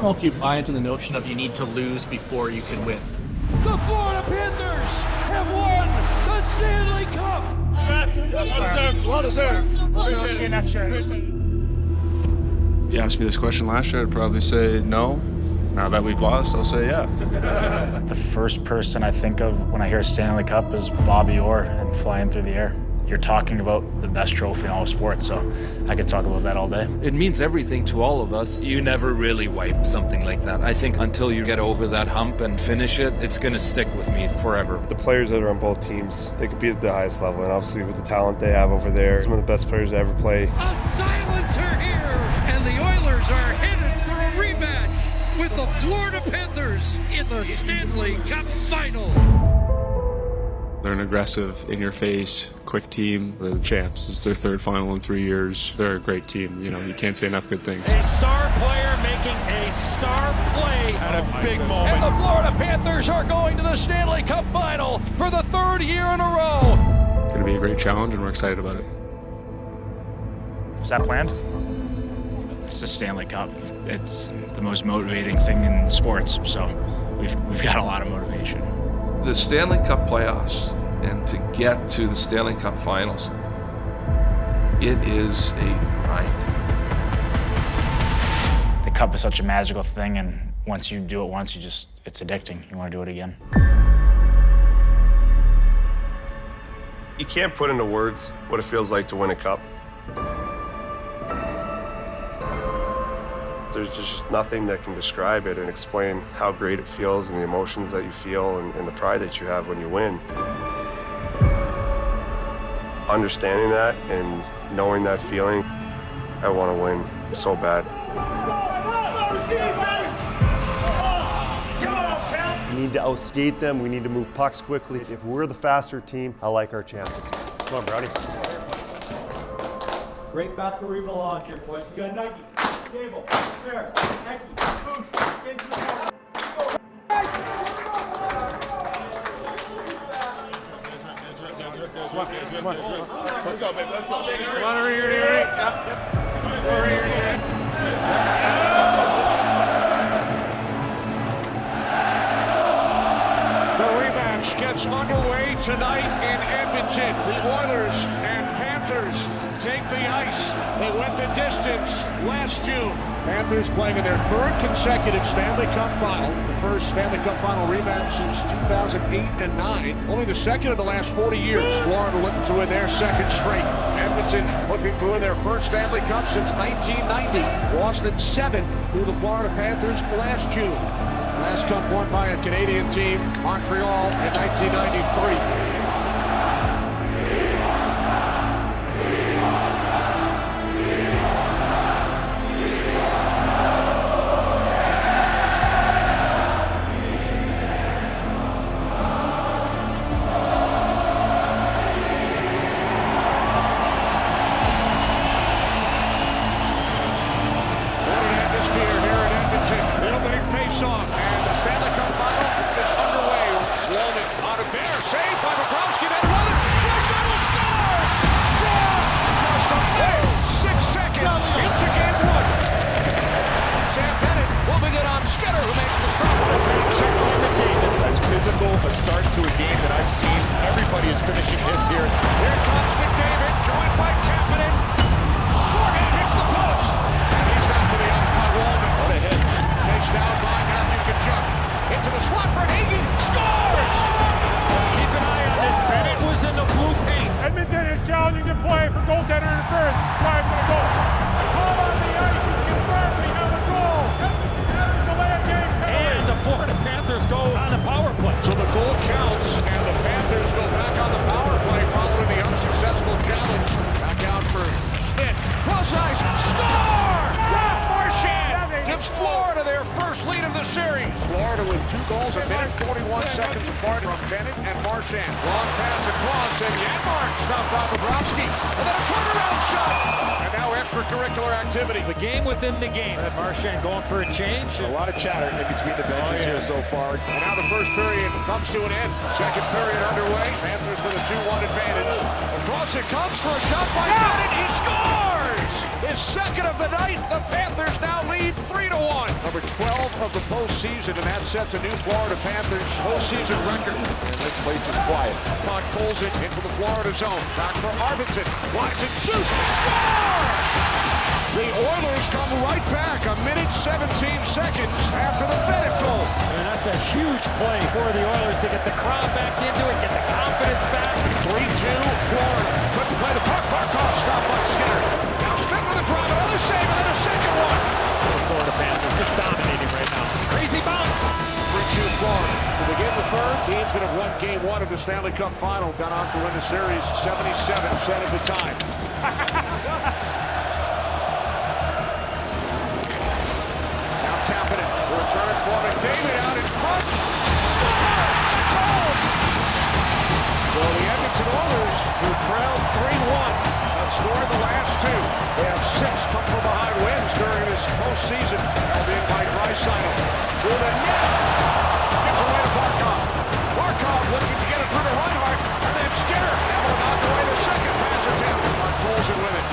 know if you buy into the notion of you need to lose before you can win. The Florida Panthers have won the Stanley Cup! Well deserved. We'll see you next year. You asked me this question last year, I'd probably say no. Now that we've lost, I'll say yeah. The first person I think of when I hear Stanley Cup is Bobby Orr and flying through the air. You're talking about the best trophy in all of sports, so I could talk about that all day. It means everything to all of us. You never really wipe something like that. I think until you get over that hump and finish it, it's going to stick with me forever. The players that are on both teams, they compete at the highest level, and obviously with the talent they have over there, some of the best players to ever play. A silencer here, and the Oilers are headed for a rematch with the Florida Panthers in the Stanley Cup Final. They're an aggressive, in-your-face, quick team. They're the champs. It's their third final in 3 years. They're a great team. You know, you can't say enough good things. A star player making a star play At a big moment. And the Florida Panthers are going to the Stanley Cup Final for the third year in a row. It's going to be a great challenge, and we're excited about it. Was that planned? It's the Stanley Cup. It's the most motivating thing in sports, so we've got a lot of motivation. The Stanley Cup playoffs and to get to the Stanley Cup finals, it is a grind. The Cup is such a magical thing, and once you do it once, it's addicting. You want to do it again. You can't put into words what it feels like to win a cup. There's just nothing that can describe it and explain how great it feels and the emotions that you feel and the pride that you have when you win. Understanding that and knowing that feeling, I want to win so bad. We need to outskate them. We need to move pucks quickly. If we're the faster team, I like our chances. Come on, Brownie. Great basketball rebound launch here, boys. You got Nike, Cable, there, Nike, boost, into the corner. Come on. Let's go, baby. Let's go, baby. Come on, over here. Over here. The rematch gets underway tonight in Edmonton. The Oilers and Panthers take the ice. They went the distance last June. Panthers playing in their third consecutive Stanley Cup final. The first Stanley Cup final rematch since 2008 and 9. Only the second of the last 40 years. Florida looking to win their second straight. Edmonton looking to win their first Stanley Cup since 1990. Lost in 7 to the Florida Panthers last June. Last cup won by a Canadian team, Montreal, in 1993. Off, and the Stanley Cup final is underway. Walden on a bear, saved by Bobrovsky, then Walden, Draisaitl scores! Just a full 6 seconds into game 1. Sam Bennett moving it on Skinner, who makes the stop. As physical a start to a game that I've seen. Everybody is finishing hits here. Here comes McDavid, joined by Kapanen. Forehand hits the post, and he's down to the ice by Walden. What a hit. Chased down by Matthew Tkachuk. Into the slot for Hagee. Scores! Let's keep an eye on this. Bennett was in the blue paint. Edmonton is challenging to play for goaltender interference. Brian going to go. The call on the ice is confirmed. We have a goal. Edmonton has a delay of game penalty. And the Florida Panthers go on the power play. So the goal counts, and the Panthers go back on the power play following the unsuccessful challenge. Back out for Schmidt. Cross ice. Score! Marchand gives Florida their first lead of the series. Florida with 2 goals a minute, 41 seconds apart from Bennett and Marchand. Long pass across, and Janmark stopped by Bobrovsky. And then a turnaround shot. And now extracurricular activity. The game within the game. Marchand going for a change. A lot of chatter in between the benches here so far. And now the first period comes to an end. Second period underway. Panthers with a 2-1 advantage. Across it comes for a shot by Bennett. He scores! his second of the night. The Panthers now lead 3-1. Number 12 of the postseason, and that sets a new Florida Panthers postseason record. And this place is quiet. Puck pulls it into the Florida zone. Back for Arvidsson. Watch it, shoots, score! The Oilers come right back a minute 17 seconds after the Bennett goal. And that's a huge play for the Oilers to get the crowd back into it, get the confidence back. 3-2 Florida. Couldn't play the puck. Barkov stopped by Skinner. Now Smith with a drive, another save, and then a second one. The Florida Panthers just dominating right now. Crazy bounce. 3-2 Florida. To begin the third, teams that have won Game 1 of the Stanley Cup Final got on to win the series 77% of the time. Now Kapanen will return it for McDavid out in front. Score! Goal! So the Edmonton Oilers, who trailed 3-1, have scored the last two. They have 6 come from behind wins during this postseason, held in by Draisaitl. Through the net. Gives away to Barkov. Barkov looking to get it through to Reinhart, and then Skinner able to knock away the second pass attempt. Mark pulls it with it.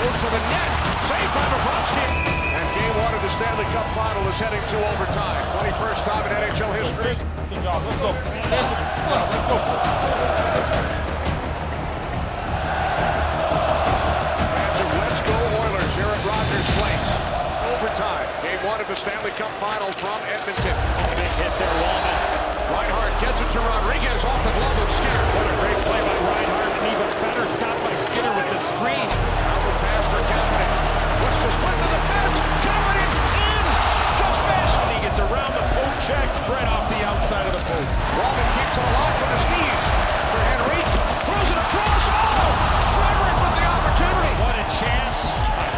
Moves to the net. Saved by Bobrovsky. And Game 1 of the Stanley Cup Final is heading to overtime. 21st time in NHL history. Good job. Let's go. Let's go. Let's go Oilers here at Rogers Place. Overtime. Game 1 of the Stanley Cup Final from Edmonton. Big hit there, Wallman. Reinhart gets it to Rodriguez off the glove of Skinner. What a great play by Reinhart. An even better stop by Skinner with the screen. Outward pass for Kapanen. Looks to split the defense. Kapanen in. Just missed. He gets around the poke check right off the outside of the post. Wallman keeps it alive from his knees. For Henrique. Throws it across. Oh! Frederick with the opportunity. What a chance.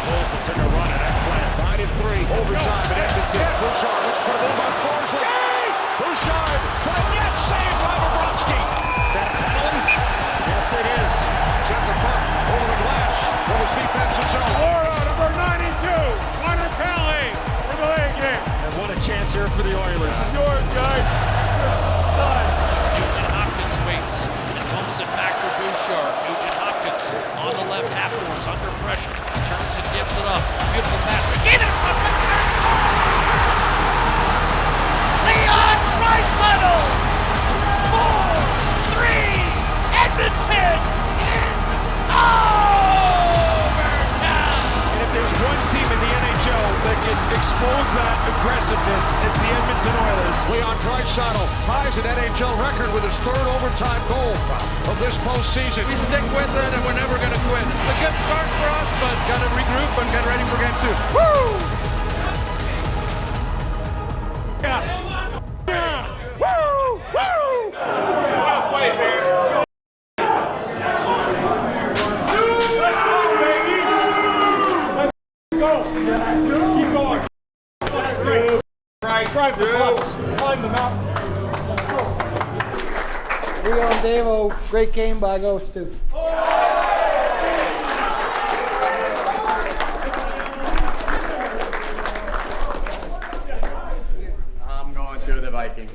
Olsen took a run at that play. 9-3. Overtime at Edmonton. Bouchard looks for a move on Forsling. Bouchard for the net. Saved by Bobrovsky. Is that a penalty? Yes, it is. Sent the puck over the glass from his defensive zone. Florida, number 92, Connor Kelly for the league game. And what a chance here for the Oilers. Yours, guys. Time. Nugent Hopkins waits and pumps it back for Bouchard. Nugent Hopkins on the left afterwards, under pressure. Turns and gives it up. Beautiful pass. Get it! Leon Draisaitl! 4-3! Edmonton in overtime! And if there's one team in the NHL that can expose that aggressiveness, it's the Edmonton Oilers. Leon Draisaitl ties an NHL record with his third overtime goal of this postseason. We stick with it and we're never going to quit. It's a good start for us, but got to regroup and get ready for Game 2. Woo! Drive the bus. Climb the mountain. Leon Davo, great game by those two. I'm going to the Vikings.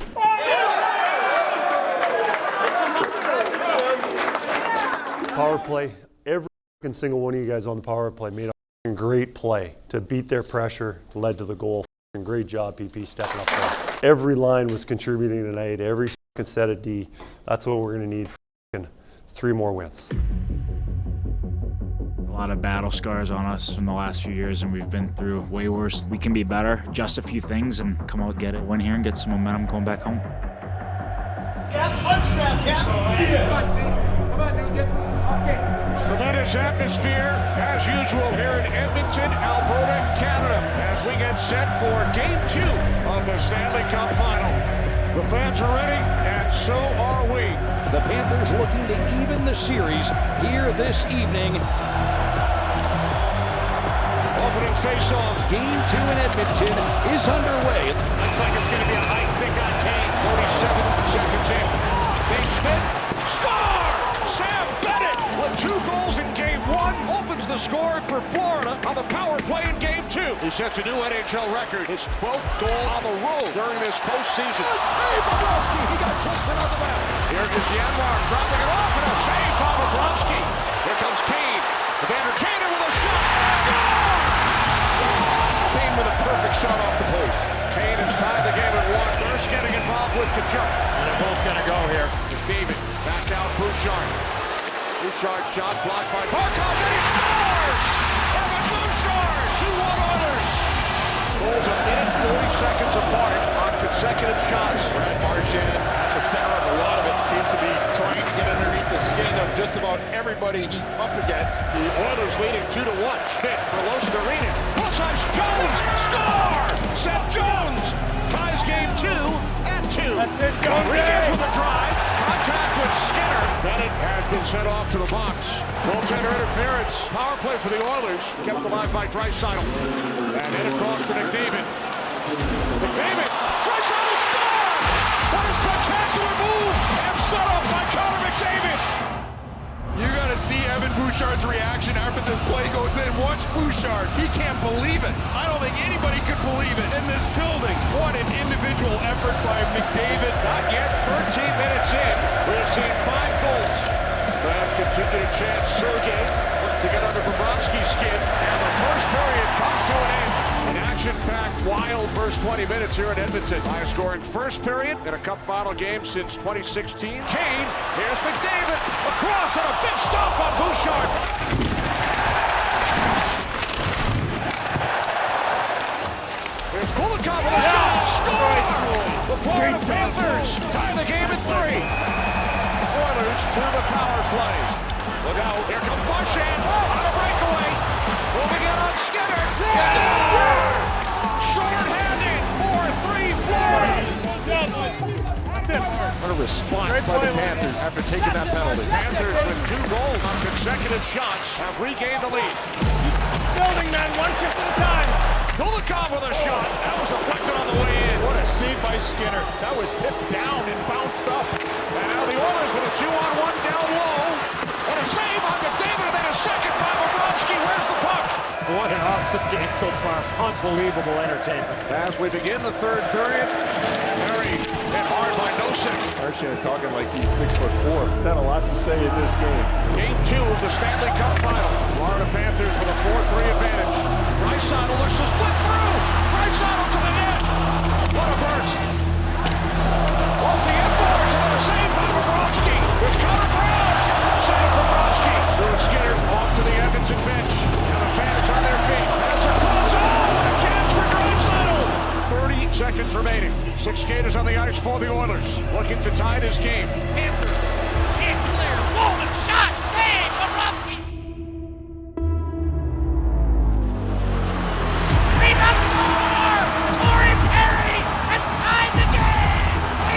Power play. Every single one of you guys on the power play made a great play to beat their pressure, led to the goal. Great job, PP, stepping up there. Every line was contributing tonight. Every set of D. That's what we're going to need for 3 more wins. A lot of battle scars on us from the last few years, and we've been through way worse. We can be better, just a few things, and come out, get it, win here, and get some momentum going back home. Tremendous atmosphere, as usual, here in Edmonton, Alberta, Canada, as we get set for Game 2 of the Stanley Cup Final. The fans are ready, and so are we. The Panthers looking to even the series here this evening. Opening face-off. Game 2 in Edmonton is underway. Looks like it's going to be a high stick on Kane. 47 seconds in. Dave Smith, score! Sam Bennett with 2 goals in Game 1 opens the scoring for Florida on the power play in Game 2. He sets a new NHL record, his 12th goal on the road during this postseason. Good save, Bobrovsky. He got just another back. Here is Yanmar dropping it off, and a save by Bobrovsky. Here comes Kane. Evander Kane with a shot. Kane with a perfect shot off the post. Kane has tied the game at 1. Nurse getting involved with Kachuk. They're both going to go here. David, back out Bouchard. Bouchard shot blocked by Barkov, and he scores! Evan Bouchard, 2-1 Oilers. Goals a minute 40 seconds apart on consecutive shots. Brad Marchand at the center of a lot of it. Seems to be trying to get underneath the skin of just about everybody he's up against. The Oilers leading 2-1. Schmidt for Lostarinen. Plus Jones, score! Seth Jones ties game 2 at 2. That's it, Jones. Rodriguez with a drive. Contact with Skinner. Bennett has been sent off to the box. Goaltender interference. Power play for the Oilers. Kept alive by Draisaitl. And then across to McDavid. McDavid. Draisaitl scores! What a spectacular move! And set up by Connor McDavid. You got to see Evan Bouchard's reaction after this play goes in. Watch Bouchard. He can't believe it. I don't think anybody could believe it in this building. What an individual effort by McDavid. Not yet 13 minutes in. We have seen 5 goals. Fans continue to chant Sergei to get under Bobrovsky's skin. And the first period comes to an end. An action-packed, wild first 20 minutes here in Edmonton. Highest scoring first period in a Cup final game since 2016. Kane, here's McDavid, across and a big stop on Bouchard. Here's Kulikov with a shot, score! The Florida Panthers tie the game at 3. Oilers to the power play. Look out, here comes Marchand on a breakaway. Moving in on Skinner. Score! Short-handed, 4-3 Florida. What a response by the Panthers after taking that penalty. Panthers with 2 goals on consecutive shots have regained the lead. Building, man, one shift at a time. Kulikov with a shot. That was deflected on the way in. What a save by Skinner. That was tipped down and bounced up. And now the Oilers with a 2-on-1 down low. And a save on McDavid, and then a second by Bobrovsky. Where's the puck? What an awesome game so far. Unbelievable entertainment. As we begin the third period, Perry hit hard by Nosek. Marchand talking like he's 6'4". He's had a lot to say in this game. Game 2 of the Stanley Cup final. Florida Panthers with a 4-3 advantage. Draisaitl looks to split through. Draisaitl to the net. What a burst. Off the end boards, and then a save by Bobrovsky. Here's Connor Brown. Save Bobrovsky. Stuart Skinner off to the Edmonton bench. And the fans on their feet. As a cross on. A chance for Draisaitl. 30 seconds remaining. 6 skaters on the ice for the Oilers. Looking to tie this game. Panthers can't clear. Woman shot. Save. Bobrovsky. Rebound score. Corey Perry has tied the game.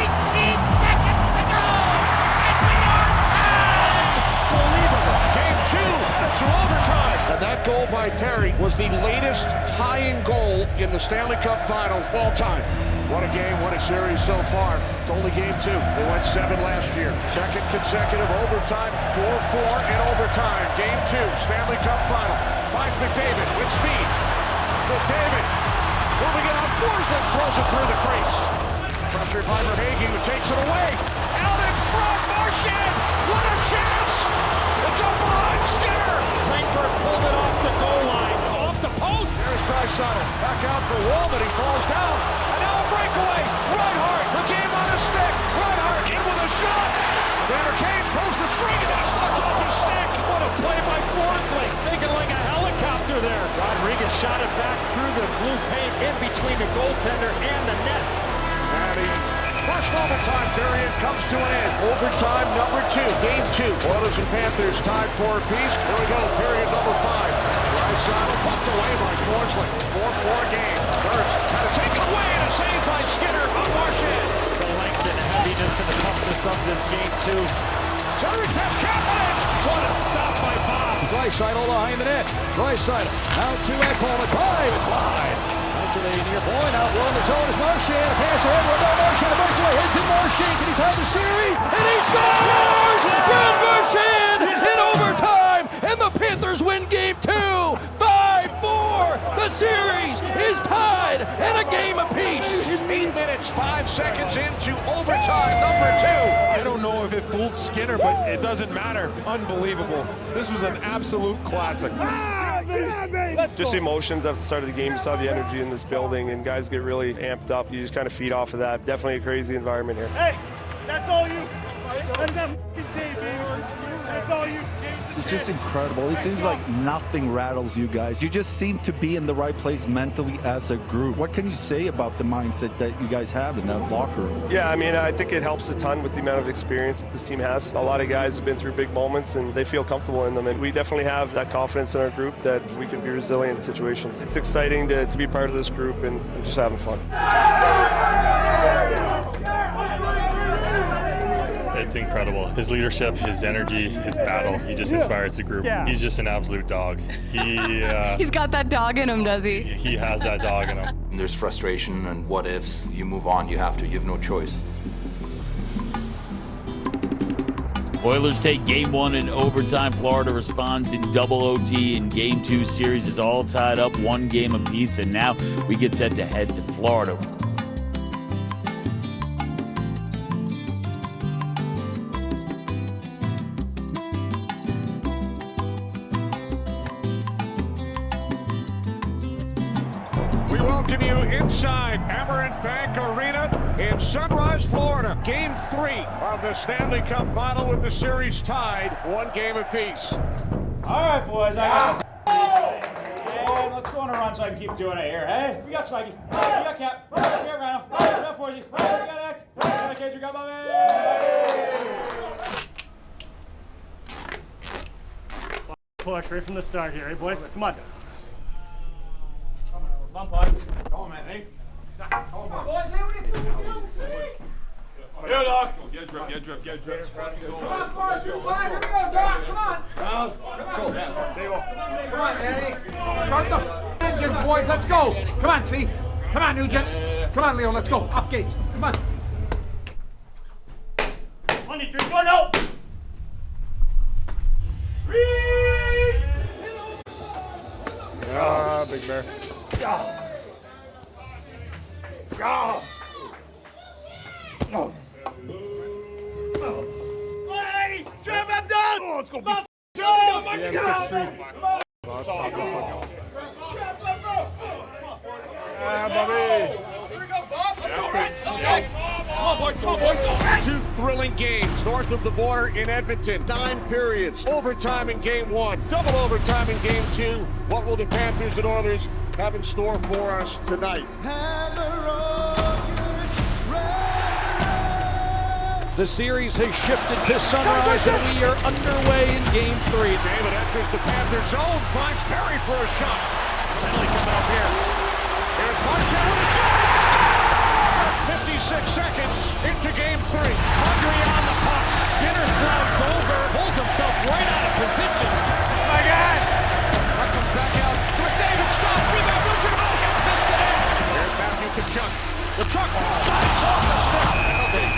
18 seconds to go. And we are tied. Unbelievable. Game 2 to overtime. And that goal by Perry was the latest tying goal in the Stanley Cup Finals all time. What a game, what a series so far. It's only game 2. They went 7 last year. Second consecutive overtime, 4-4 in overtime. Game 2, Stanley Cup Final. Finds McDavid with speed. McDavid moving it on Forsling, throws it through the crease. Pressured by Verhaeghe, who takes it away. Out in front, Marchand! What a chance! They go behind Skinner! Klingberg pulled it off the goal line. Off the post. There's Draisaitl. Back out for Walden. He falls down. And now a breakaway. Reinhart. The game on his stick. Reinhart in with a shot. Vander Kane pulls the string and it's knocked off his stick. What a play by Forsling. Thinking like a helicopter there. Rodriguez shot it back through the blue paint in between the goaltender and the net. And the first overtime period comes to an end. Overtime number 2. Game 2. Oilers and Panthers tied for a piece. Here we go. Period number 5. Draisaitl pumped away by Forsling. 4-4 game. Hurts had to take it away and a save by Skinner on Marchand. The length and heaviness and the toughness of this game, too. Centering pass, Kaplan! What a stop by Bob. Draisaitl behind the net. Draisaitl out to Ekholm. A drive. It's wide. Out to the near point. Out low in the zone is Marchand. A pass ahead. What about Marchand? A breakaway. Hits in Marchand. Can he tie the series? And he scores! Brad Marchand in overtime. And the Panthers win game 2. 5-4. The series is tied and a game apiece. 8 minutes, 5 seconds into overtime number 2. I don't know if it fooled Skinner, but it doesn't matter. Unbelievable. This was an absolute classic. Just emotions at the start of the game. You saw the energy in this building, and guys get really amped up. You just kind of feed off of that. Definitely a crazy environment here. Hey, that's all you. That's that f***ing team, baby. That's all you. It's just incredible. It seems like nothing rattles you guys. You just seem to be in the right place mentally as a group. What can you say about the mindset that you guys have in that locker room? Yeah, I mean, I think it helps a ton with the amount of experience that this team has. A lot of guys have been through big moments, and they feel comfortable in them. And we definitely have that confidence in our group that we can be resilient in situations. It's exciting to be part of this group and just having fun. It's incredible. His leadership, his energy, his battle, he just inspires the group. He's just an absolute dog. He's got that dog in him, does he? He has that dog in him. There's frustration and what ifs. You move on, you have to, you have no choice. Oilers take game 1 in overtime. Florida responds in double OT, and game 2 series is all tied up 1 game apiece, and now we get set to head to Florida. We welcome you inside Amerant Bank Arena in Sunrise, Florida. Game 3 of the Stanley Cup Final with the series tied 1 game apiece. All right, boys, I got and let's go on a run so I can keep doing it here. Hey, we got Swaggy, we got Cap, we got Rhino, we got Forsey, we got Eck, we got Cage, we got Bobby. Push right from the start here, hey boys? Come on. Come on, boys. Come on, man, hey. Come on, boys. Hey, what are you doing? Yeah, Doc. Get drip. Come on, Forrest, you're fine. Here we go, Doc. Come on. Come on, Danny. Start the engines, boys. Let's go. Come on, see. Come on, Nugent. Come on, Leo. Let's go. Off gates. Come on. 23, go, no! Ah, Big Bear. Hey, Jim, I'm done. Oh, let's go. Come on, boys. 2 thrilling games north of the border in Edmonton. 9 periods. Overtime in game 1. Double overtime in game 2. What will the Panthers and Oilers have in store for us tonight? The series has shifted to Sunrise, and we are underway in game 3. David enters the Panther zone, finds Perry for a shot. Penalty coming up here. Here's Marchand with a shot. 56 seconds into game 3. Hungry on the puck. Skinner slides over, pulls himself right out of position. My God! Puck comes back out. McDavid stop. Rebound. Nugent. Oh, gets missed it in. Here's Matthew Tkachuk. The truck sides off the stick.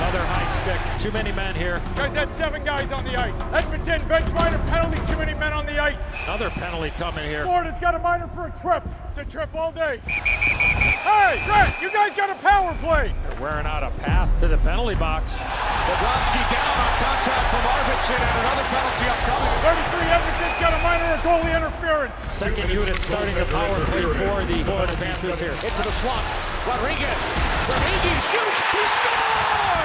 Another high stick. Too many men here. Guys had 7 guys on the ice. Edmonton, bench minor penalty, too many men on the ice. Another penalty coming here. Florida's got a minor for a trip. It's a trip all day. Hey, Brett, you guys got a power play. They're wearing out a path to the penalty box. Bobrovsky down on contact from Arvidsson and another penalty upcoming. 33, Edmonton's got a minor goalie interference. Second unit starting the power play for the Florida Panthers here. Into the slot. Rodriguez. Rodriguez shoots. He scores!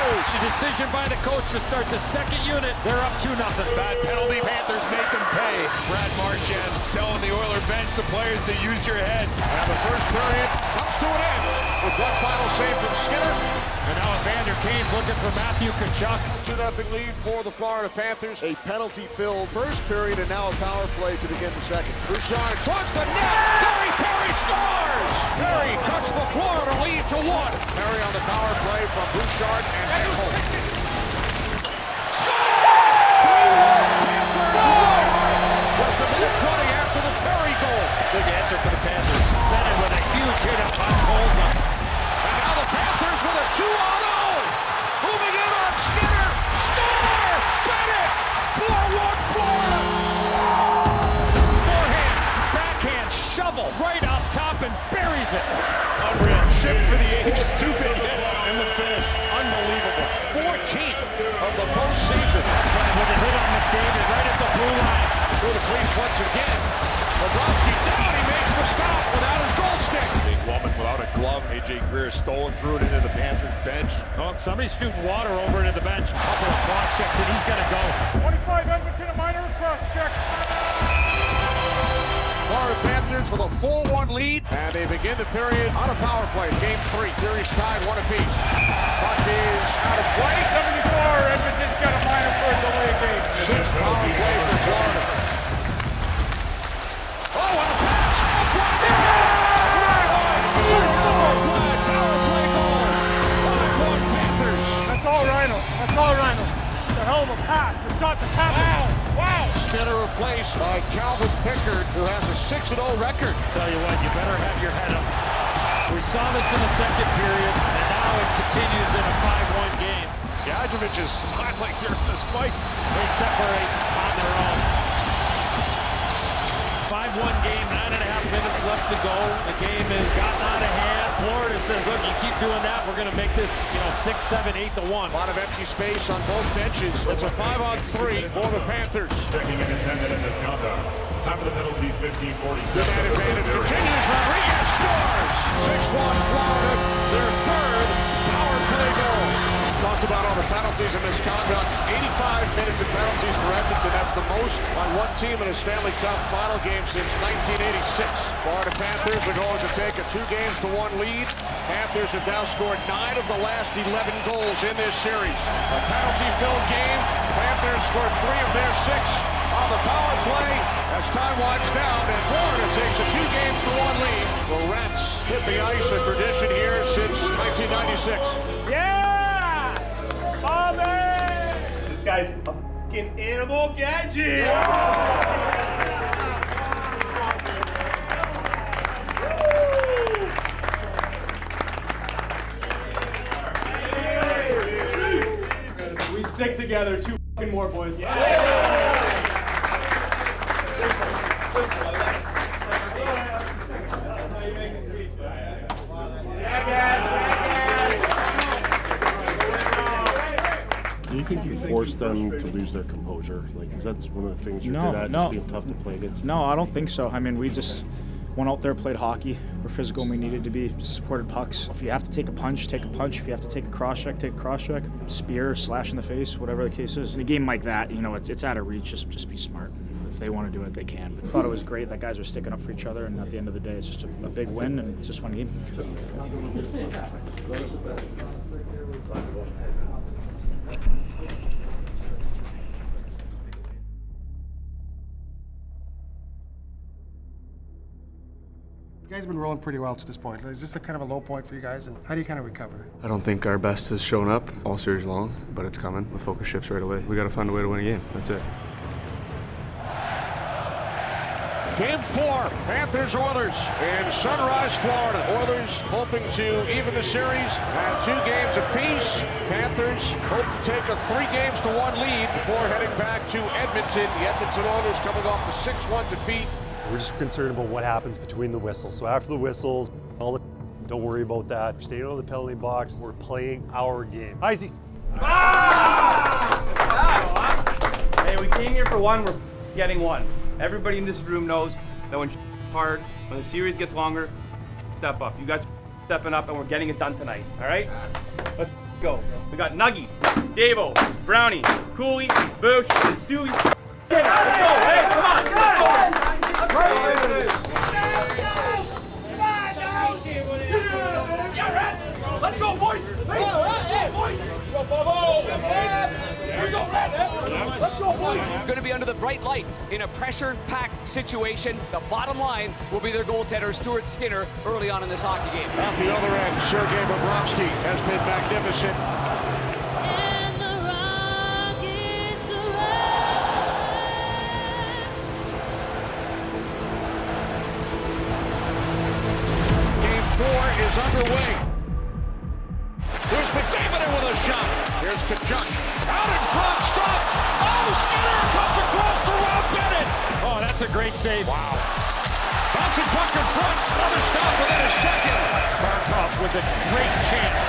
The decision by the coach to start the second unit. They're up 2-0. Bad penalty. Panthers make them pay. Brad Marchand telling the Oiler bench the players to use your head. And the first period comes to an end with one final save from Skinner. And now Evander Kane's looking for Matthew Tkachuk. 2-0 lead for the Florida Panthers. A penalty-filled first period and now a power play to begin the second. Bouchard towards the net. Perry scores! Perry cuts the Florida lead to 1. Perry on the power play from Bouchard and Engel. Score! 3-1 Panthers win! Just a minute 20 after the Perry goal. Big answer for the Panthers. Bennett with a huge hit up on Colza. And now the Panthers with a 2-0. Moving in on Skinner. Score! Bennett! 4-1 Florida! Forehand, backhand, shovel right up top and buries it. Unreal. Shift for the age. Stupid hits in the finish. Unbelievable. 14th of the postseason. With a hit on McDavid right at the blue line. Through the crease once again. a glove. A.J. Greer stolen through it into the Panthers bench. Oh, somebody's shooting water over into the bench. A couple of cross checks, and he's going to go. 25 Edmonton, a minor cross check. Florida Panthers with a 4-1 lead, and they begin the period on a power play. Game 3, series tied 1 apiece. Puck is out of play. 74, Edmonton's got a minor for a delay game. 6th power play for Florida. Oh, and a pass! Blocked defense! Power play goal! 5-1 Panthers. That's all Rhino. That's all Rhino. The hell of a pass. The shot's a tap. Wow! Skinner replaced by Calvin Pickard, who has a 6-0 record. Tell you what, you better have your head up. We saw this in the second period, and now it continues in a 5-1 game. Gadjevich is smiling during this fight. They separate on their own. 5-1 game, 9.5 minutes left to go. The game has gotten out of hand. Florida says, look, you keep doing that, we're going to make this, 6, 7, 8 to 1. A lot of empty space on both benches. It's a 5-on-3 for the Panthers. Checking in attendant in this conduct. Time for the penalties, 15-40. Good man advantage continues. Rodriguez scores. 6-1 Florida, their 3rd power play goal. Talked about all the penalties and misconduct. 85 minutes of penalties for Edmonton. That's the most by one team in a Stanley Cup final game since 1986. Florida Panthers are going to take a 2-1 lead. Panthers have now scored 9 of the last 11 goals in this series. A penalty-filled game. Panthers scored 3 of their 6 on the power play as time winds down, and Florida takes a 2-1 lead. The Rats hit the ice, a tradition here since 1996. Yeah! This guy's a fucking animal gadget. We stick together. 2 fucking more, boys. Do you think you forced them to lose their composure? Like, is that one of the things you're good at, just being tough to play against? No, I don't think so. I mean, we just went out there, played hockey. We're physical when we needed to be, just supported pucks. If you have to take a punch, take a punch. If you have to take a cross check, take a cross check. Spear, slash in the face, whatever the case is. In a game like that, it's out of reach. Just be smart. If they want to do it, they can. But I thought it was great that guys are sticking up for each other, and at the end of the day, it's just a big win, and it's just one game. You guys have been rolling pretty well to this point. Is this a kind of a low point for you guys, and how do you kind of recover? I don't think our best has shown up all series long, but it's coming. The focus shifts right away. We got to find a way to win a game. That's it. Game 4, Panthers Oilers in Sunrise, Florida. Oilers hoping to even the series at 2 games apiece. Panthers hope to take a 3-1 lead before heading back to Edmonton. The Edmonton Oilers coming off a 6-1 defeat. We're just concerned about what happens between the whistles. So after the whistles, don't worry about that. We're staying out of the penalty box. We're playing our game. Isaac. Hey, we came here for one, we're getting one. Everybody in this room knows that when hard, when the series gets longer, step up. You guys stepping up, and we're getting it done tonight, all right? Let's go. We got Nuggy, Davo, Brownie, Cooley, Bush, and Stewie. Let's go, hey, come on, let's go. Let's go, boys! Let's go, boys! Going to be under the bright lights in a pressure-packed situation. The bottom line will be their goaltender, Stuart Skinner, early on in this hockey game. At the other end, Sergei Bobrovsky has been magnificent. Game 4 is underway. Here's McDavid in with a shot. Here's Tkachuk. Out in front, stop! Oh, Skinner comes across to Rob Bennett! Oh, that's a great save. Wow. Bouncing puck in front, another stop within a second. Barkov with a great chance.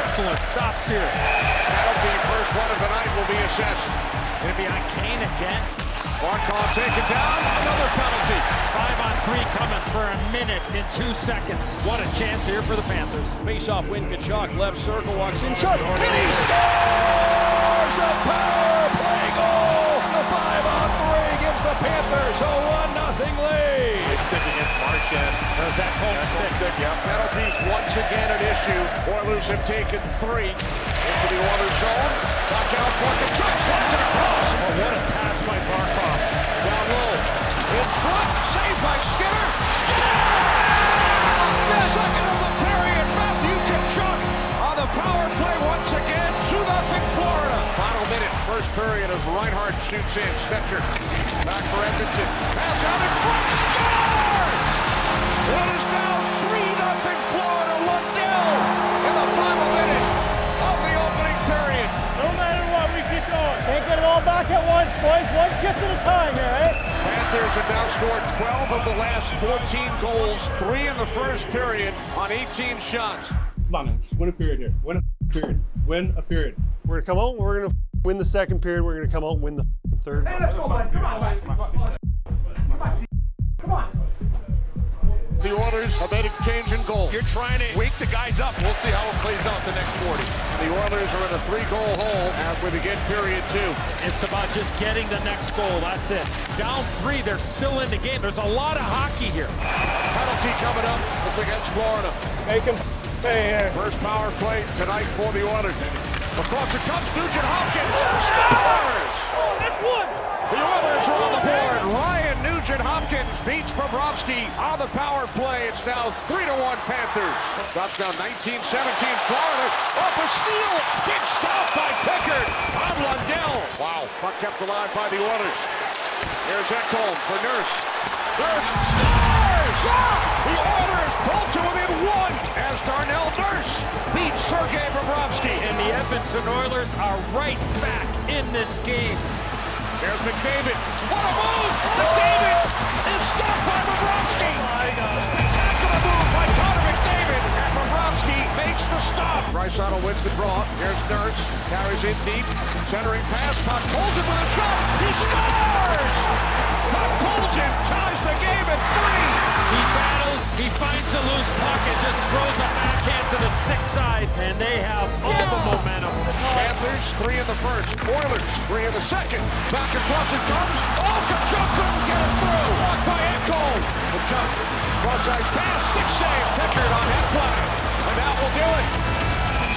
Excellent stops here. Penalty, first one of the night will be assessed. Gonna be on Kane again. Barkov taken down, another penalty. 5-on-3 coming for a minute and 2 seconds. What a chance here for the Panthers. Face-off win, Tkachuk, left circle, walks in, shot, and he scores! A power play goal! The 5-on-3 gives the Panthers a 1-0 lead. They stick against Marchand. There's that cold stick. Yeah. Penalties once again an issue. Oilers have taken 3 into the Oilers zone. Back out for Tkachuk, slapped it across. Oh, what a pass by Barkov. Down low. In front, saved by Skinner. Skinner! The second of the period, Matthew Tkachuk on the power play once again. 2-0 Florida. Final minute, first period as Reinhart shoots in. Stetcher back for Edmonton. Pass out in front, score! It is now 3-0 Florida, Lundell in the final minute of the opening period. No matter what, we keep going. Can't get it all back at once, boys. One shift at a time here, eh? Panthers have now scored 12 of the last 14 goals, 3 in the first period on 18 shots. Come on, man. Just win a period here. Win a period. Win a period. We're going to come out, we're going to win the second period, we're going to come out and win the third. Hey, let's go, man. Come on, man. Come on. Come on. The Oilers have made a change in goal. You're trying to wake the guys up. We'll see how it plays out the next 40. The Oilers are in a 3-goal hole as we begin period 2. It's about just getting the next goal. That's it. Down 3, they're still in the game. There's a lot of hockey here. Penalty coming up. It's against Florida. Make him pay here. First power play tonight for the Oilers. Across it comes Nugent Hopkins. Scores! Oh, that's one. The Oilers are on the board. Ryan Nugent-Hopkins beats Bobrovsky on the power play. It's now 3-1 Panthers. Touchdown 19-17 Florida. Off a steal. Big stop by Pickard on Lundell. Wow. Puck kept alive by the Oilers. Here's Ekholm for Nurse. Nurse scores! The Oilers pull to within 1 as Darnell Nurse beats Sergei Bobrovsky. And the Edmonton Oilers are right back in this game. There's McDavid. What a move! McDavid is stopped by Bobrovsky. Spectacular move by Connor McDavid. And Bobrovsky makes the stop. Draisaitl wins the draw. Here's Nurse. Carries in deep. Centering pass. Puck pulls it with a shot. He scores! Puck pulls him. Ties the game at 3. He battles. He finds a loose puck and just throws a backhand to the stick side. And they have all the momentum. Panthers 3 in the first. Oilers 3 in the second. Back across it comes. Oh, Tkachuk couldn't get it through. Blocked by Ekholm. Tkachuk. Cross-ice pass. Stick save. Pickard on Ekholm. And that will do it.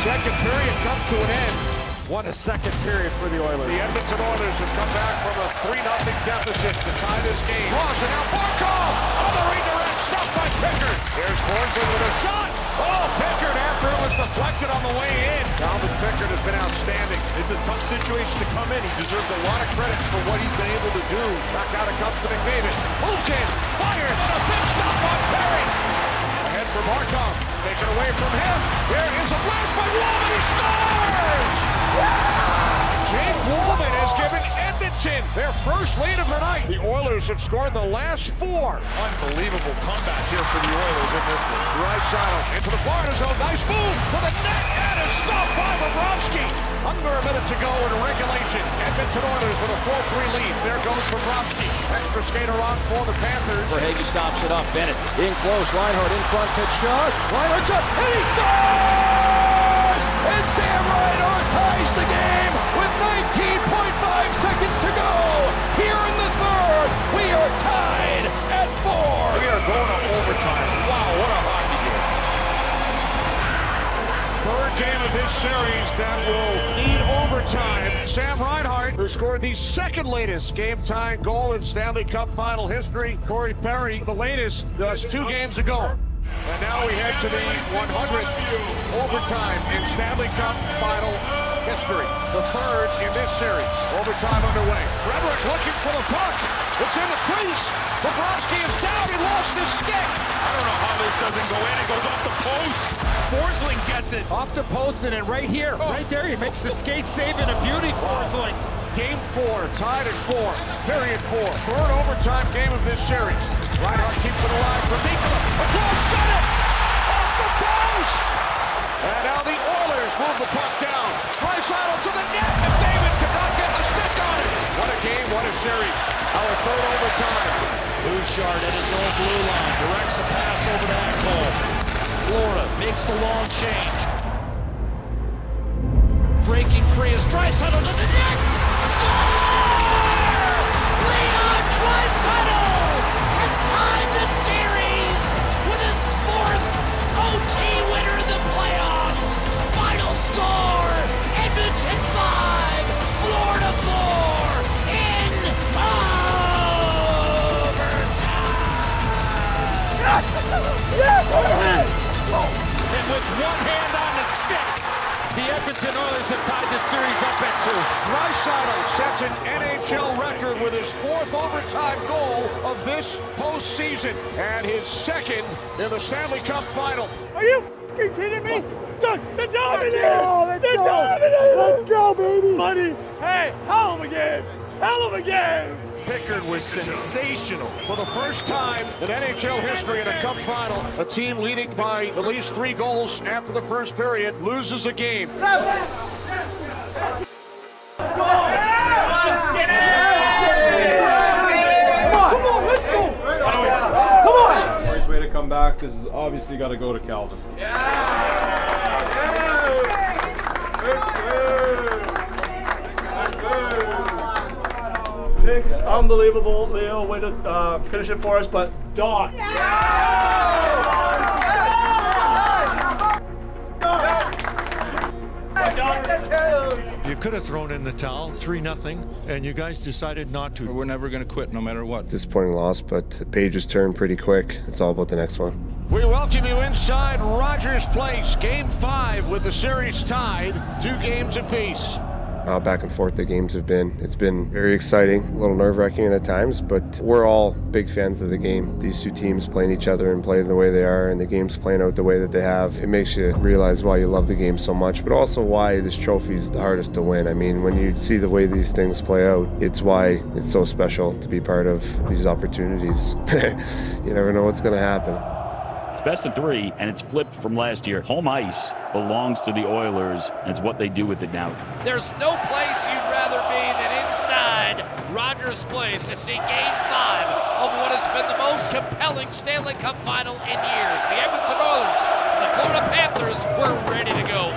Second period comes to an end. What a second period for the Oilers. The Edmonton Oilers have come back from a 3-0 deficit to tie this game. Ross and now Barkov on the redirect. Stopped by Pickard. Here's Forsling with a shot. Oh, Pickard after it was deflected on the way in. Calvin Pickard has been outstanding. It's a tough situation to come in. He deserves a lot of credit for what he's been able to do. Back out it comes to McDavid. Moves in. Fires. A big stop on Perry. Ahead for Barkov. Taken away from him. There is a blast by Woolman. He scores! Jake Woolman has given Edmonton their first lead of the night. The Oilers have scored the last 4. Unbelievable comeback here for the Oilers in this one. Draisaitl into the Florida zone. Nice move to the net and is stopped by Bobrovsky. Under a minute to go in regulation. Edmonton Oilers with a 4-3 lead. There goes Bobrovsky. Extra skater on for the Panthers. Verhaeghe stops it up. Bennett in close. Reinhart in front. Tkachuk. Reinhart shot. And he scores! And Sam Reinhart ties the game with 19.5 seconds to go. Here in the third, we are tied at 4. We are going to overtime. Wow, what a hockey game. Third game of this series that will need overtime. Sam Reinhart, who scored the second latest game-tying goal in Stanley Cup final history. Corey Perry, the latest, just 2 games ago. And now we head to the 100th overtime in Stanley Cup final history. The third in this series. Overtime underway. Frederick looking for the puck. It's in the crease. Bobrovsky is down. He lost his stick. I don't know how this doesn't go in. It goes off the post. Forsling gets it. Off the post and then right here, right there, he makes the skate save and a beauty. Forsling. Game 4, tied at 4. Period 4. Third overtime game of this series. Reinhart keeps it alive for Mikkola. Across Bennett! Off the post! And now the Oilers move the puck down. Draisaitl to the net. McDavid could not get the stick on it. What a game, what a series. A Our third overtime. Bouchard at his own blue line directs a pass over to Ekholm. Florida makes the long change. Breaking free is Draisaitl to the net. Score! Leon Draisaitl has tied the series with his fourth OT winner in the playoffs. Final score: Edmonton 5, Florida 4 in overtime. And with one hand on the stick, the Edmonton Oilers have tied this series up at 2. Draisaitl sets an NHL record with his fourth overtime goal of this postseason and his second in the Stanley Cup final. Are you kidding me? The Dominant! The Dominant! Let's go, baby! Buddy, hey, hell of a game! Hell of a game! Pickard was sensational. For the first time in NHL history in a Cup final, a team leading by at least 3 goals after the first period loses a game. Come on, let's go! Come on! First way to come back is obviously got to go to Calvin. Picks, unbelievable, Leo, way to finish it for us, but Don. You could have thrown in the towel, 3-0, and you guys decided not to. We're never going to quit no matter what. Disappointing loss, but the pages turn pretty quick. It's all about the next one. We welcome you inside Rogers Place, Game 5 with the series tied, 2 games apiece. How back and forth the games have been. It's been very exciting, a little nerve-wracking at times, but we're all big fans of the game. These two teams playing each other and playing the way they are, and the game's playing out the way that they have. It makes you realize why you love the game so much, but also why this trophy is the hardest to win. I mean, when you see the way these things play out, it's why it's so special to be part of these opportunities. You never know what's going to happen. It's best of 3, and it's flipped from last year. Home ice belongs to the Oilers, and it's what they do with it now. There's no place you'd rather be than inside Rogers Place to see Game 5 of what has been the most compelling Stanley Cup final in years. The Edmonton Oilers and the Florida Panthers were ready to go.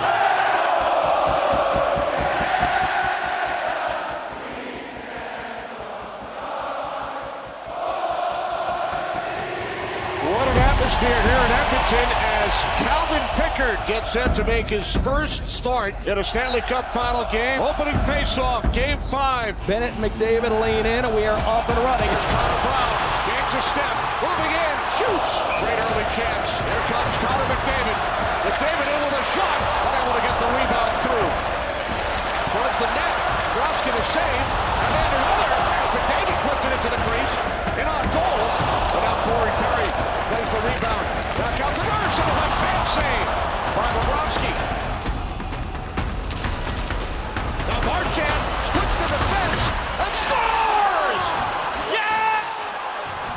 What an atmosphere here in Edmonton as Calvin Pickard gets set to make his first start in a Stanley Cup final game. Opening face-off, Game 5. Bennett and McDavid lean in, and we are up and running. Connor Brown gains a step, moving in, shoots. Great early chance. Here comes Connor McDavid. McDavid in with a shot, unable to get the rebound through. Towards the net, Groskin is saved, and then another as McDavid flipped it into the crease. In on goal, but now Corey Perry plays the rebound. Back out to Nurse, and a left-hand save by Bobrovsky. Now Marchand splits the defense and scores! Yeah!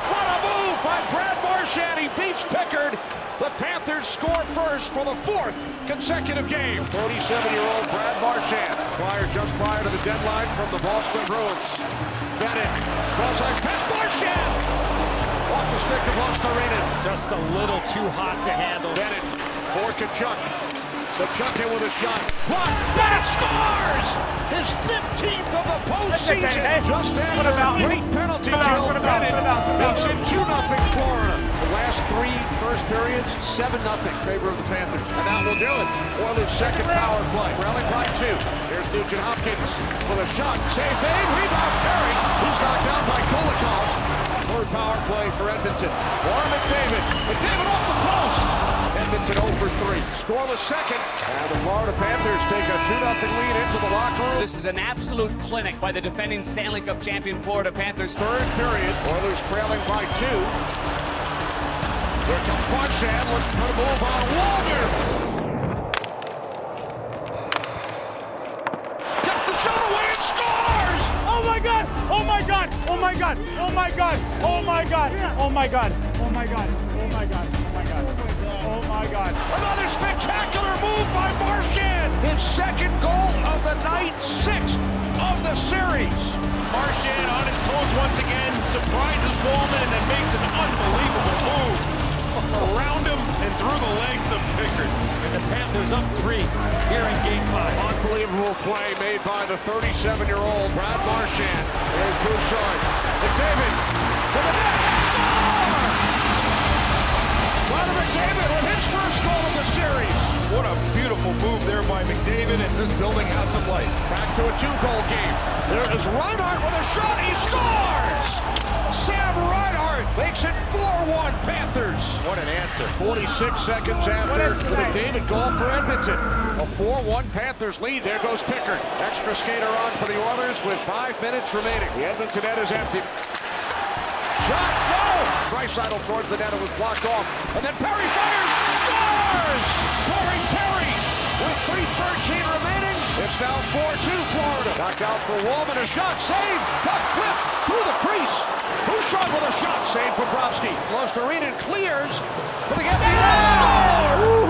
What a move by Brad Marchand. He beats Pickard. The Panthers score first for the 4th consecutive game. 37-year-old Brad Marchand, acquired just prior to the deadline from the Boston Bruins. Bennett, cross-ice pass, Marchand! Off the stick of Ostarinen. Just a little too hot to handle. Bennett for Tkachuk. Tkachuk in with a shot. Block. Bennett scores! His 15th of the postseason. Just after a great penalty kill, Bennett makes it 2-0 Florida. The last 3 first periods, 7-0 in favor of the Panthers. And that will do it. Oilers' second power play. Rallying by 2. Here's Nugent Hopkins with a shot. Save made. Rebound Perry. He's knocked out by Kulikov. Third power play for Edmonton. Warren McDavid. McDavid off the post. Edmonton 0 for 3. Scoreless second. And the Florida Panthers take a 2-0 lead into the locker room. This is an absolute clinic by the defending Stanley Cup champion Florida Panthers. Third period. Oilers trailing by 2. Here comes Marchand. Looks to put a move on Walter. Gets the shot away and scores! Oh my God! Oh my God! Oh my God! Oh my God! Oh my God! Oh my God! Oh my God! Oh my God! Oh my God! Oh my God! Another spectacular move by Marchand. His second goal of the night, 6th of the series. Marchand on his toes once again. Walman and then makes an unbelievable move around him and through the legs of Pickard. And the Panthers up 3 here in Game 5. Unbelievable play made by the 37-year-old Brad Marchand. There's Bouchard. McDavid to the net. Score! Connor McDavid with his first goal of the series. What a beautiful move there by McDavid, and this building has some life. Back to a 2-goal game. There is Reinhart with a shot. He scores! Sam Reinhart makes it 4-1 Panthers. What an answer. 46 seconds after the McDavid goal for Edmonton. A 4-1 Panthers lead. There goes Pickard. Extra skater on for the Oilers with 5 minutes remaining. The Edmonton net is empty. Shot, no! Draisaitl towards the net, it was blocked off. And then Perry fires, scores! Corey Perry with 3:13 remaining. It's now 4-2 Florida. Knocked out for Walman, a shot, save, got flipped through the crease. Bouchard with a shot, save Bobrovsky. Losterinen clears for the empty net, score!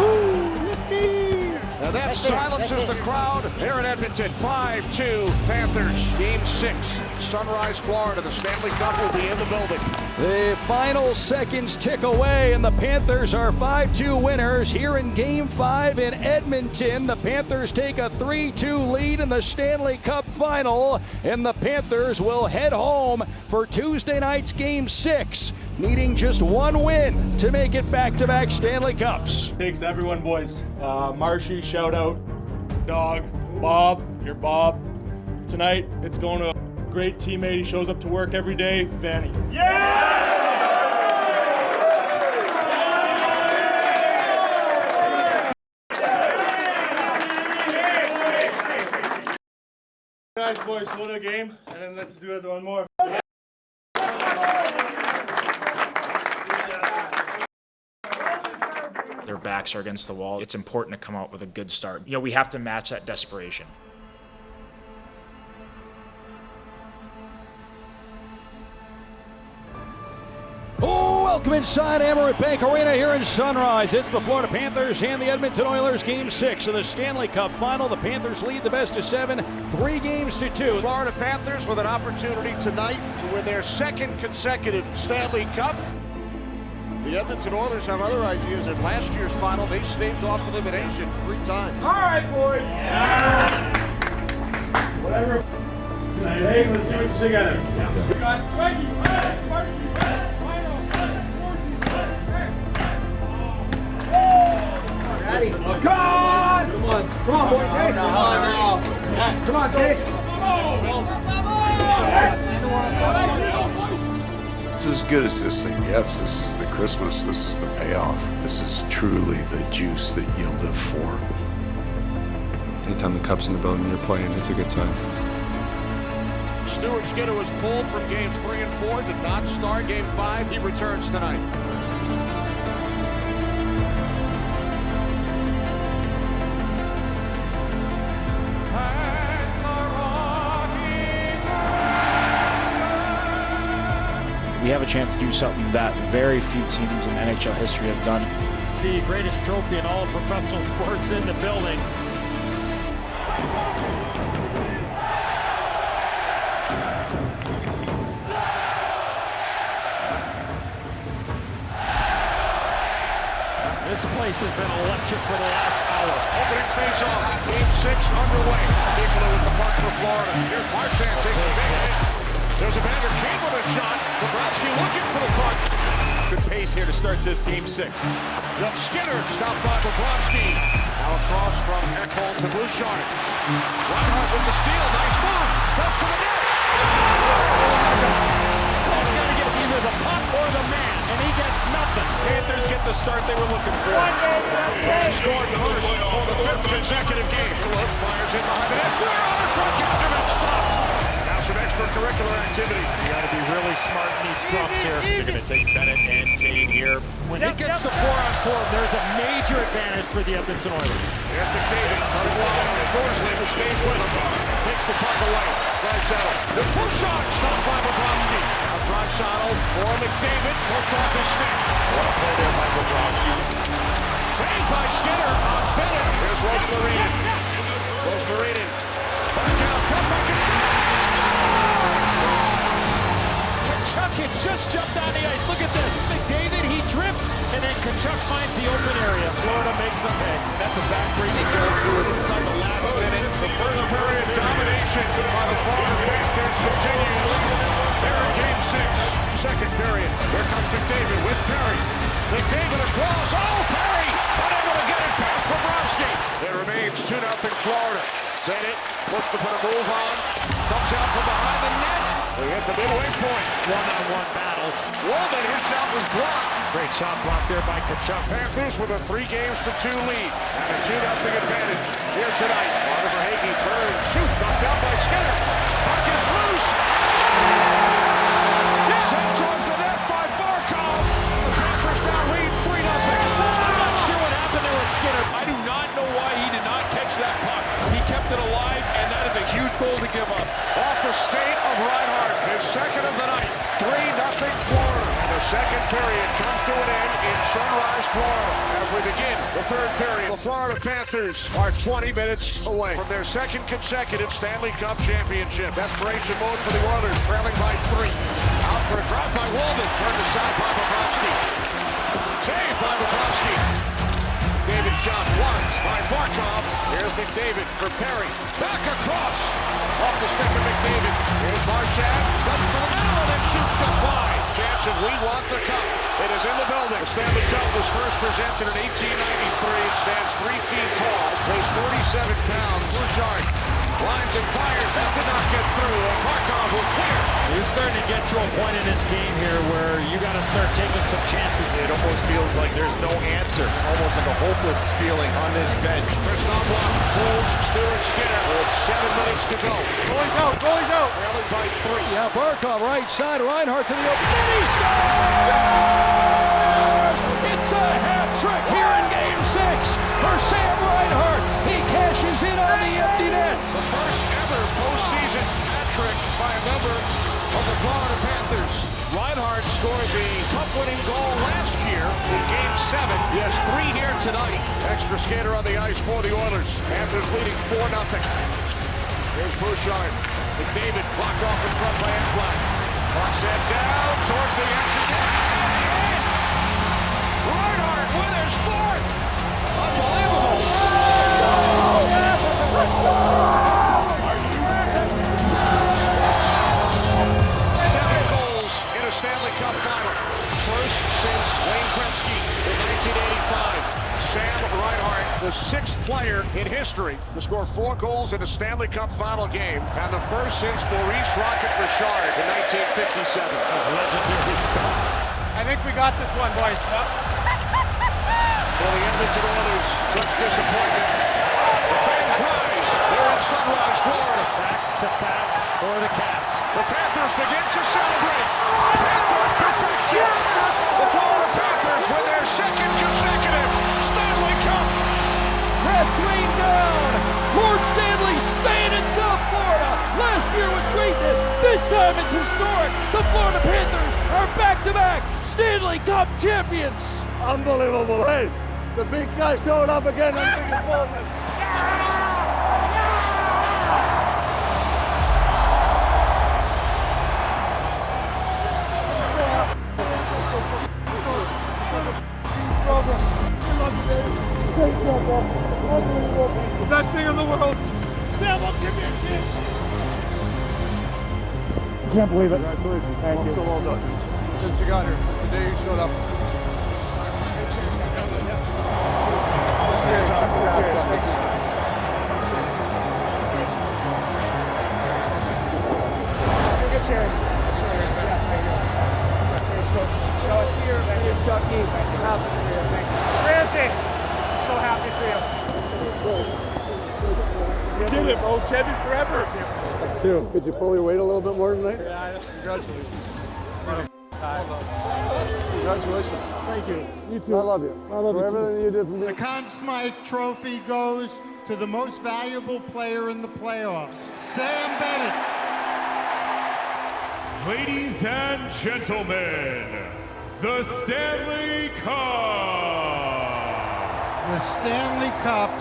And that silences the crowd here in Edmonton. 5-2 Panthers, Game 6. Sunrise, Florida. The Stanley Cup will be in the building. The final seconds tick away, and the Panthers are 5-2 winners here in Game 5 in Edmonton. The Panthers take a 3-2 lead in the Stanley Cup final, and the Panthers will head home for Tuesday night's Game 6, needing just one win to make it back-to-back Stanley Cups. Thanks everyone, boys. Marshy, shout out. Dog, Bob, you're Bob. Tonight, it's going to a great teammate. He shows up to work every day, Vanny. Guys, boys, slow the game, and then let's do it one more. Their backs are against the wall. It's important to come out with a good start. You know, we have to match that desperation. Oh, welcome inside Amerant Bank Arena here in Sunrise. It's the Florida Panthers and the Edmonton Oilers, Game 6 of the Stanley Cup Final. The Panthers lead the best of 7, 3-2. Florida Panthers with an opportunity tonight to win their second consecutive Stanley Cup. The Edmonton Oilers have other ideas. In last year's final, they staved off elimination 3 times. All right, boys. Whatever. Hey, let's do it together. We got Swaggy. Come on, boys. Hey. Come on, Dick. It's as good as this thing gets. This is the Christmas. This is the payoff. This is truly the juice that you live for. Anytime the Cup's in the building you're playing, it's a good sign. Stuart Skinner was pulled from games 3 and 4, did not start game 5. He returns tonight. We have a chance to do something that very few teams in NHL history have done. The greatest trophy in all of professional sports in the building. This place has been electric for the last hour. Opening face-off, game 6 underway. Nicola with the puck for Florida. Here's Marchand taking a big hit. There's Evander Kane with a shot. Bobrovsky looking for the puck. Good pace here to start this Game 6. Left Skinner stopped by Bobrovsky. Now across from Ekholm to Bouchard. Reinhart with the steal. Nice move. Left to the net. Cole's got to get either the puck or the man, and he gets nothing. Panthers get the start they were looking for. Scored first for the 5th consecutive game. Close fires in behind the net. Clear on the front. Gavin stopped. Now some extracurricular activity. You got to be really smart in these scrums here. They're going to take Bennett and Kane here. When it gets to 4-on-4, there's a major advantage for the Edmonton Oilers. Here's McDavid, running wide on Forsling, who stays with him. Takes the puck away. Draisaitl. The push-shot stopped by Bobrovsky. Now Draisaitl for McDavid, poked off his stick. What a play there by Bobrovsky. Saved by Skinner on Bennett. Here's Rosmarinin. Rosmarinin. Back out, jump back and score! Kachuk, it just just jumped on the ice. Look at this. McDavid, he drifts, and then Tkachuk finds the open area. Florida makes some hay. That's a backbreaking goal to it inside the last minute. The first period domination by the Florida Panthers continues. They're in game 6. Second period. Here comes McDavid with Perry. McDavid across. Oh, Perry! Unable to get it past Bobrovsky. It remains 2-0 Florida. Bennett looks to put a move on. Comes out from behind the net. We hit the midway point. One-on-one battles. Walden, his shot was blocked. Great shot blocked there by Tkachuk. Panthers with a 3-2 lead and a 2-0 advantage here tonight. Martin Verhaeghe turns, shoot, knocked out by Skinner. Puck is loose. Sent towards the net by Barkov. The Panthers down lead 3-0. I'm not sure what happened there with Skinner. I do not know why he did not catch that puck. He kept it alive, and that is a huge goal to give up. Off the skate of Reinhart, his second of the night. 3-0 Florida. And the second period comes to an end in Sunrise, Florida. As we begin the third period, the Florida Panthers are 20 minutes away from their second consecutive Stanley Cup championship. Desperation mode for the Oilers, trailing by 3. Out for a drop by Walden, turned aside by Bobrovsky. Saved by Bobrovsky. David shot blocked by Barkov. Here's McDavid for Perry. Back across. Off the stick of McDavid. Here's Marchand. Cuts to the middle and then shoots just wide. Chance of we want the cup. It is in the building. The Stanley Cup was first presented in 1893. It stands 3 feet tall. Weighs 37 pounds. Bouchard lines and fires. That did not get through. And Barkov will clear. He's starting to get to a point in this game here where you got to start taking some chances. It almost feels like there's no answer. Almost like a hopeless feeling on this bench. Chris Knoblauch pulls Stuart Skinner with 7 minutes to go. Goalie's out, goalie's out. Trailing by 3. Yeah, Barkov right side, Reinhart to the open. And he scores! It's a hat trick here in Game 6 for Sam Reinhart. He cashes in on the empty net. The first ever postseason hat trick by a member of the Florida Panthers. Reinhart scored the cup-winning goal last year in Game 7. He has 3 here tonight. Extra skater on the ice for the Oilers. Panthers leading 4-0. Here's Bouchard. McDavid blocked off in front by Ekblad. Puck sent down towards the empty net. Reinhart with his 4th. Unbelievable. 7 goals in a Stanley Cup final. First since Wayne Gretzky in 1985. Sam Reinhart, the 6th player in history to score 4 goals in a Stanley Cup final game, and the first since Maurice Rocket Richard in 1957. That's legendary stuff. I think we got this one, boys. For the Edmonton Oilers, such disappointment. The fans rise. They're in Sunrise, Florida. Back to back for the Cats. The Panthers begin to celebrate. Panther perfection. The Florida Panthers win their second consecutive Stanley Cup. Reds rain down. Lord Stanley staying in South Florida. Last year was greatness. This time it's historic. The Florida Panthers are back-to-back Stanley Cup champions. Unbelievable. Hey, the big guy showed up again on the biggest moment. Best thing in the world. Sam, give me a kiss. Can't believe it. Congratulations. Thank you. So well done. Since you got here, since the day you showed up. Cheers. Cheers. Cheers, Coach. Here, man. You're Chucky. Happy for you. Thank you. Ramsey, so happy for you. You did it, bro. Champion forever. Dude, could you pull your weight a little bit more tonight? Yeah, congratulations. Congratulations. Thank you. You too. I love you. I love you for everything you did for me. The Conn Smythe Trophy goes to the most valuable player in the playoffs, Sam Bennett. Ladies and gentlemen, the Stanley Cup. The Stanley Cup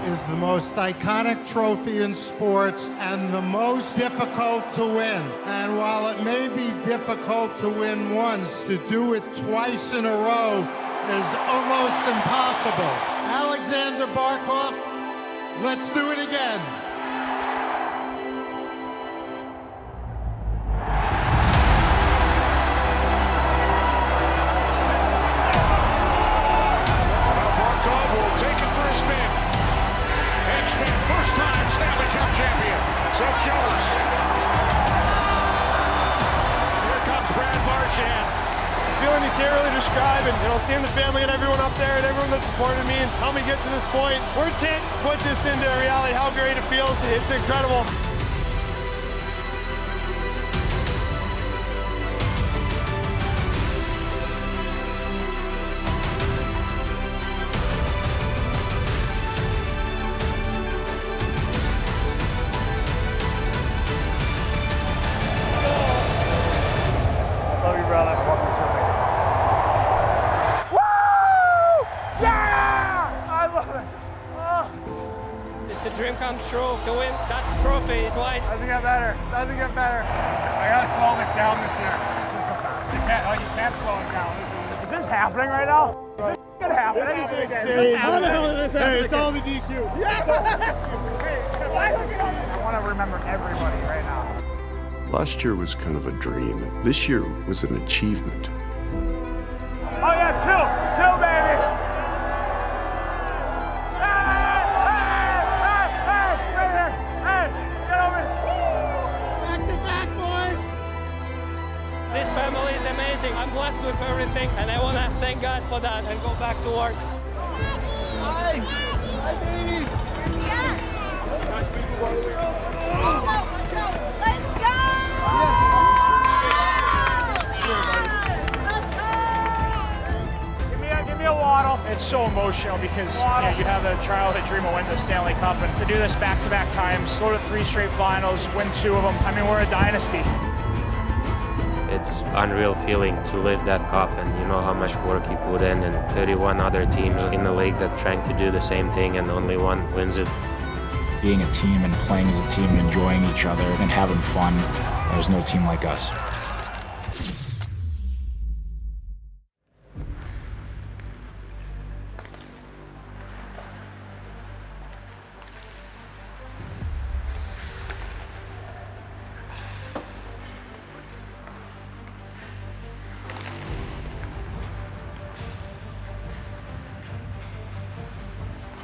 is the most iconic trophy in sports and the most difficult to win. And while it may be difficult to win once, to do it twice in a row is almost impossible. Alexander Barkov, let's do it again. First-time Stanley Cup champion, Seth Jones. Here comes Brad Marchand. It's a feeling you can't really describe, and seeing the family and everyone up there and everyone that supported me and helped me get to this point. Words can't put this into reality, how great it feels. It's incredible. Love you, brother. Welcome to me. Woo! Yeah! I love it. Oh. It's a dream come true to win that trophy twice. Doesn't get better. Doesn't get better. I gotta slow this down this year. This is the best. You can't slow it down. Is this happening right now? Is this gonna happen? How the hell did this happen? Hey, it's all the DQ. I want to remember everybody right now. Last year was kind of a dream. This year was an achievement. Oh yeah, chill, baby. Hey, get over here. Back to back, boys. This family is amazing. I'm blessed with everything, and I want to thank God for that and go back to work. Hi, baby. Give me a waddle. It's so emotional because you have a childhood dream of winning the Stanley Cup, and to do this back-to-back times, go to 3 straight finals, win 2 of them. I mean, we're a dynasty. It's unreal feeling to lift that cup, and you know how much work you put in, and 31 other teams in the league that trying to do the same thing, and only one wins it. Being a team and playing as a team and enjoying each other and having fun, there's no team like us.